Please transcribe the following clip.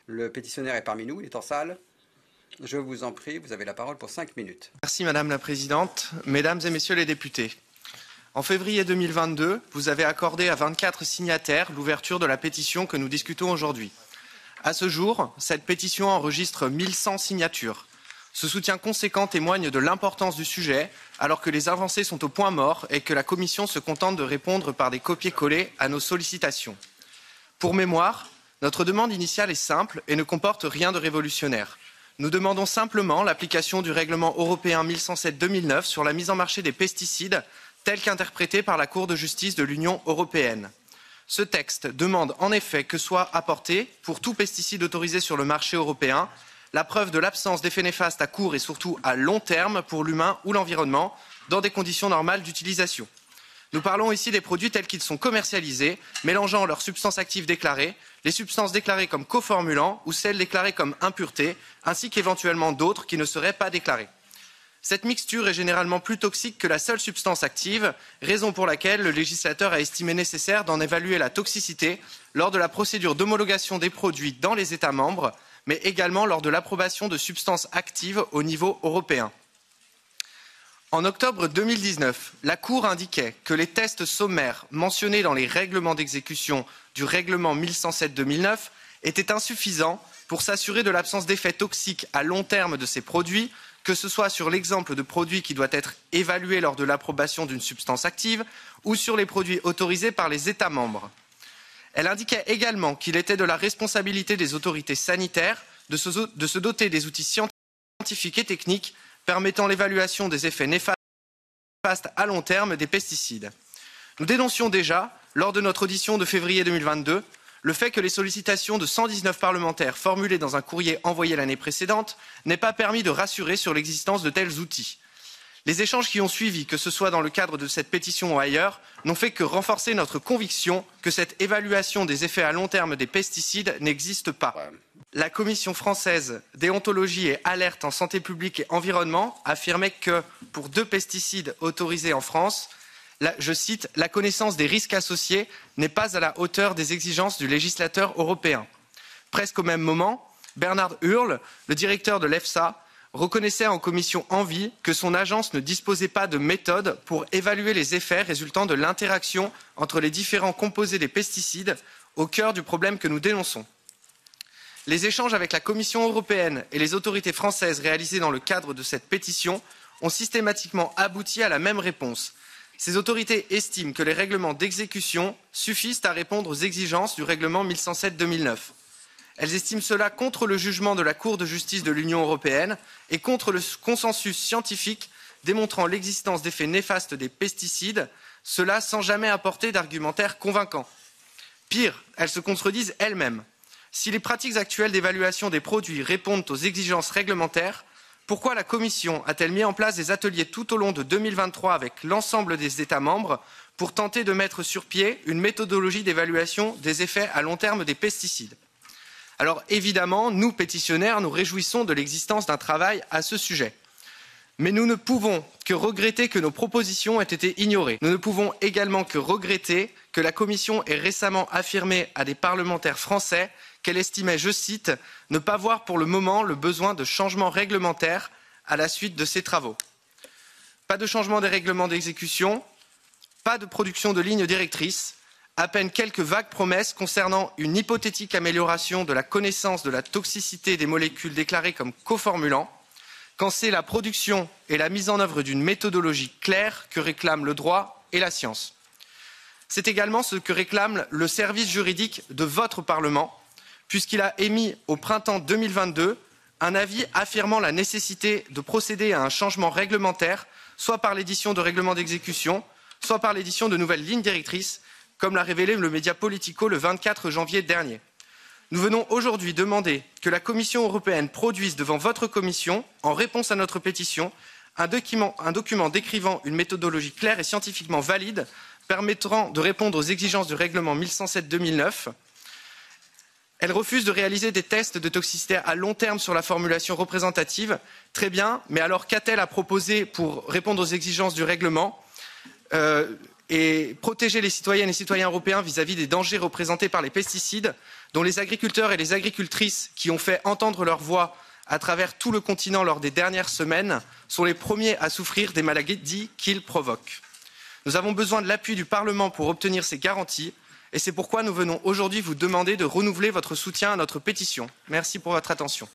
Le pétitionnaire est parmi nous, il est en salle. Je vous en prie, vous avez la parole pour 5 minutes. Merci Madame la Présidente, Mesdames et Messieurs les députés. En février 2022, vous avez accordé à 24 signataires l'ouverture de la pétition que nous discutons aujourd'hui. À ce jour, cette pétition enregistre 1100 signatures. Ce soutien conséquent témoigne de l'importance du sujet, alors que les avancées sont au point mort et que la Commission se contente de répondre par des copier-coller à nos sollicitations. Pour mémoire, notre demande initiale est simple et ne comporte rien de révolutionnaire. Nous demandons simplement l'application du règlement européen 1107/2009 sur la mise en marché des pesticides, tel qu'interprété par la Cour de justice de l'Union européenne. Ce texte demande en effet que soit apporté, pour tout pesticide autorisé sur le marché européen, la preuve de l'absence d'effets néfastes à court et surtout à long terme pour l'humain ou l'environnement, dans des conditions normales d'utilisation. Nous parlons ici des produits tels qu'ils sont commercialisés, mélangeant leurs substances actives déclarées, les substances déclarées comme coformulants ou celles déclarées comme impuretés, ainsi qu'éventuellement d'autres qui ne seraient pas déclarées. Cette mixture est généralement plus toxique que la seule substance active, raison pour laquelle le législateur a estimé nécessaire d'en évaluer la toxicité lors de la procédure d'homologation des produits dans les États membres, mais également lors de l'approbation de substances actives au niveau européen. En octobre 2019, la Cour indiquait que les tests sommaires mentionnés dans les règlements d'exécution du règlement 1107/2009 étaient insuffisants pour s'assurer de l'absence d'effets toxiques à long terme de ces produits, que ce soit sur l'exemple de produits qui doit être évalué lors de l'approbation d'une substance active ou sur les produits autorisés par les États membres. Elle indiquait également qu'il était de la responsabilité des autorités sanitaires de se doter des outils scientifiques et techniques permettant l'évaluation des effets néfastes à long terme des pesticides. Nous dénoncions déjà, lors de notre audition de février 2022, le fait que les sollicitations de 119 parlementaires formulées dans un courrier envoyé l'année précédente n'aient pas permis de rassurer sur l'existence de tels outils. Les échanges qui ont suivi, que ce soit dans le cadre de cette pétition ou ailleurs, n'ont fait que renforcer notre conviction que cette évaluation des effets à long terme des pesticides n'existe pas. La Commission française déontologie et alerte en santé publique et environnement affirmait que, pour 2 pesticides autorisés en France, je cite, la connaissance des risques associés n'est pas à la hauteur des exigences du législateur européen. Presque au même moment, Bernard Hurle, le directeur de l'EFSA, reconnaissait en commission Envie que son agence ne disposait pas de méthode pour évaluer les effets résultant de l'interaction entre les différents composés des pesticides, au cœur du problème que nous dénonçons. Les échanges avec la Commission européenne et les autorités françaises réalisés dans le cadre de cette pétition ont systématiquement abouti à la même réponse. Ces autorités estiment que les règlements d'exécution suffisent à répondre aux exigences du règlement 1107/2009. Elles estiment cela contre le jugement de la Cour de justice de l'Union européenne et contre le consensus scientifique démontrant l'existence d'effets néfastes des pesticides, cela sans jamais apporter d'argumentaire convaincant. Pire, elles se contredisent elles-mêmes. Si les pratiques actuelles d'évaluation des produits répondent aux exigences réglementaires, pourquoi la Commission a-t-elle mis en place des ateliers tout au long de 2023 avec l'ensemble des États membres pour tenter de mettre sur pied une méthodologie d'évaluation des effets à long terme des pesticides? Alors évidemment, nous, pétitionnaires, nous réjouissons de l'existence d'un travail à ce sujet. Mais nous ne pouvons que regretter que nos propositions aient été ignorées. Nous ne pouvons également que regretter que la Commission ait récemment affirmé à des parlementaires français qu'elle estimait, je cite, ne pas voir pour le moment le besoin de changements réglementaires à la suite de ces travaux. Pas de changement des règlements d'exécution, pas de production de lignes directrices, à peine quelques vagues promesses concernant une hypothétique amélioration de la connaissance de la toxicité des molécules déclarées comme coformulants, quand c'est la production et la mise en œuvre d'une méthodologie claire que réclament le droit et la science. C'est également ce que réclame le service juridique de votre Parlement, puisqu'il a émis au printemps 2022 un avis affirmant la nécessité de procéder à un changement réglementaire, soit par l'édition de règlements d'exécution, soit par l'édition de nouvelles lignes directrices, comme l'a révélé le média Politico le 24 janvier dernier. Nous venons aujourd'hui demander que la Commission européenne produise devant votre Commission, en réponse à notre pétition, un document décrivant une méthodologie claire et scientifiquement valide permettant de répondre aux exigences du règlement 1107/2009. Elle refuse de réaliser des tests de toxicité à long terme sur la formulation représentative. Très bien, mais alors qu'a-t-elle à proposer pour répondre aux exigences du règlement et protéger les citoyennes et citoyens européens vis-à-vis des dangers représentés par les pesticides, dont les agriculteurs et les agricultrices qui ont fait entendre leur voix à travers tout le continent lors des dernières semaines sont les premiers à souffrir des maladies qu'ils provoquent. Nous avons besoin de l'appui du Parlement pour obtenir ces garanties et c'est pourquoi nous venons aujourd'hui vous demander de renouveler votre soutien à notre pétition. Merci pour votre attention.